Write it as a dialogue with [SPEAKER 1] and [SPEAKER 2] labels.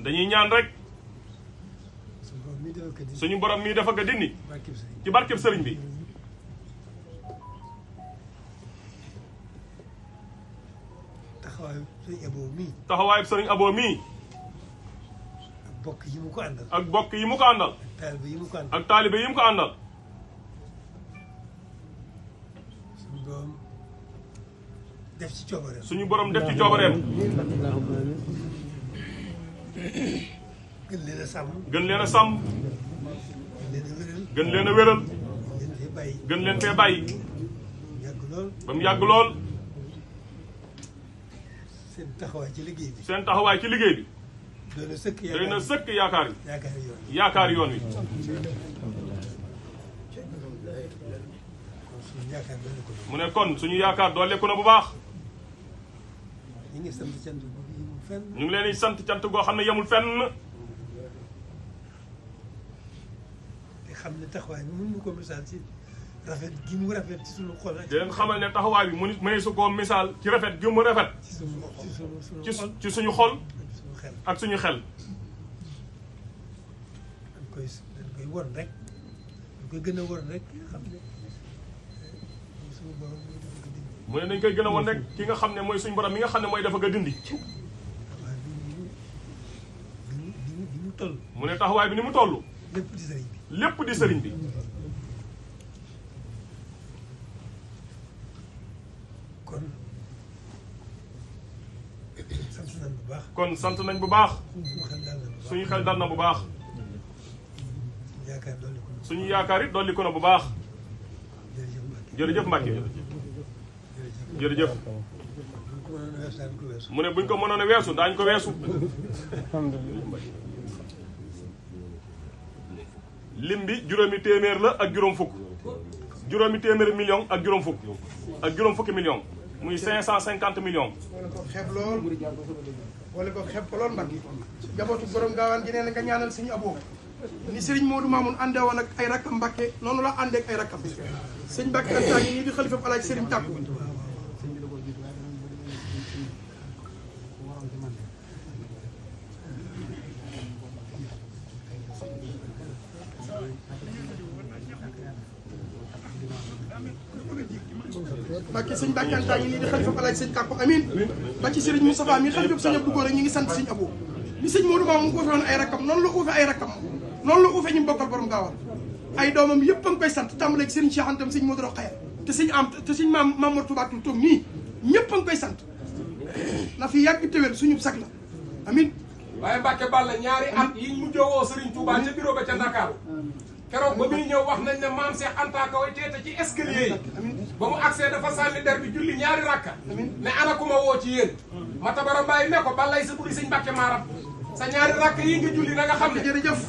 [SPEAKER 1] dañuy ñaan rek suñu borom mii dafa ko dindi ci barkeb sëriñ bi. taxawaayu sëriñ Abo mii.
[SPEAKER 2] ak bokk yi mu ko àndal.
[SPEAKER 1] ak bokk yi mu ko àndal. ak taalibe yi mu ko àndal.
[SPEAKER 2] def ci coobareem.
[SPEAKER 1] suñu borom def ci coobareem.
[SPEAKER 2] gën leen a sàmm.
[SPEAKER 1] gën leen a sàmm. gën leen a wéral. gën leen fee bàyyi. ba mu yàgg lool.
[SPEAKER 2] seen taxawaay ci liggéey bi.
[SPEAKER 1] seen taxawaay ci liggéey bi.
[SPEAKER 2] doy na sëkk yaakaar
[SPEAKER 1] yaakaar yoon wi. mu ne kon suñu yaakaar dooleeku na bu baax.
[SPEAKER 2] ñu ngi sant cant bu yemul fenn.
[SPEAKER 1] ñu ngi leen di sant cant goo xam ne yemul fenn.
[SPEAKER 2] te xam ne taxawaay bi mën nu ko misaal ci rafet gi mu rafet ci suñu xol.
[SPEAKER 1] di leen xamal ne taxawaay bi mënees su koo misaal ci rafet gi mu rafet. ci suñu xol. ak suñu xel.
[SPEAKER 2] dañ koy won rek. dañ koy gën a won rek xam ne suñu borom mooy dafa ko dindi.
[SPEAKER 1] mu ne dañ koy gën a won rek ki nga xam ne mooy suñu borom mi nga xam ne mooy dafa ko dindi.
[SPEAKER 2] bi mu toll.
[SPEAKER 1] mu ne taxawaay bi ni mu toll.
[SPEAKER 2] lépp di sëriñ bi.
[SPEAKER 1] lépp di sëriñ bi.
[SPEAKER 2] kon sant nañ bu baax.
[SPEAKER 1] kon sant nañ bu baax.
[SPEAKER 2] suñu xel dal na bu baax.
[SPEAKER 1] suñu xel dal na bu baax.
[SPEAKER 2] suñu
[SPEAKER 1] suñu yaakaar
[SPEAKER 2] yaakaar dolli ko na.
[SPEAKER 1] it dolli ko na bu baax.
[SPEAKER 2] jërëjëf Mbacke.
[SPEAKER 1] jërëjëf. mu ne buñ ko mënoon a weesu daañu ko weesu. lim bi juróomi téeméer la ak juróom fukk. juróomi téeméeri million ak juróom fukk. ak juróom fukki million. muy 550 millions.
[SPEAKER 3] wala ko xeeb lool wala ko xeeb ko lool Mbacke. jabootu borom gaawaan gi nee na nga ñaanal suñu Abo. ni Serigne Modou Mamoun àndee woon ak ay rakkam Mbacke noonu la àndee ak ay rakkam. sëñ Mbacke Anta ngi nii di xalifa Alaaji Serigne Tàkku. Mbacke sëñ Mbacke Anta ngi nii di xalifa Alaaji Serigne Tàkku amiin. ba ci Serigne Moustapha mi xalifa sëñ Abdou Góor ñu ngi sant sëñ Abo. ni sëñ Modou Mamoun uufe woon ay rakkam noonu la uufe ay rakkam noonu la uufe ñu bokkal borom gaawal ay doomam yëpp a ngi koy sant tàmbalee ci Serigne Cheikh Antam sëñ Modou Rokhaya te sëñ Mamour Touba toog nii ñëpp a ngi koy sant na fi yàgg téwél suñu sag la amin
[SPEAKER 4] waaye Mbacke Balla ñaari at yi mu joowoo Serigne Touba ca bureau ba ca Dakar keroog ba muy ñëw wax nañ ne maam Cheikh Anta ka way teete ci escalier yi ba mu accès dafa sànni der bi julli ñaari rakka ne ana ku ma woo ci yéen Matabara Mbaye ne ko Ballay sa buri sëñ Mbacke Maram sa ñaari rakk yi nga julli na nga xam ne
[SPEAKER 3] jërëjëf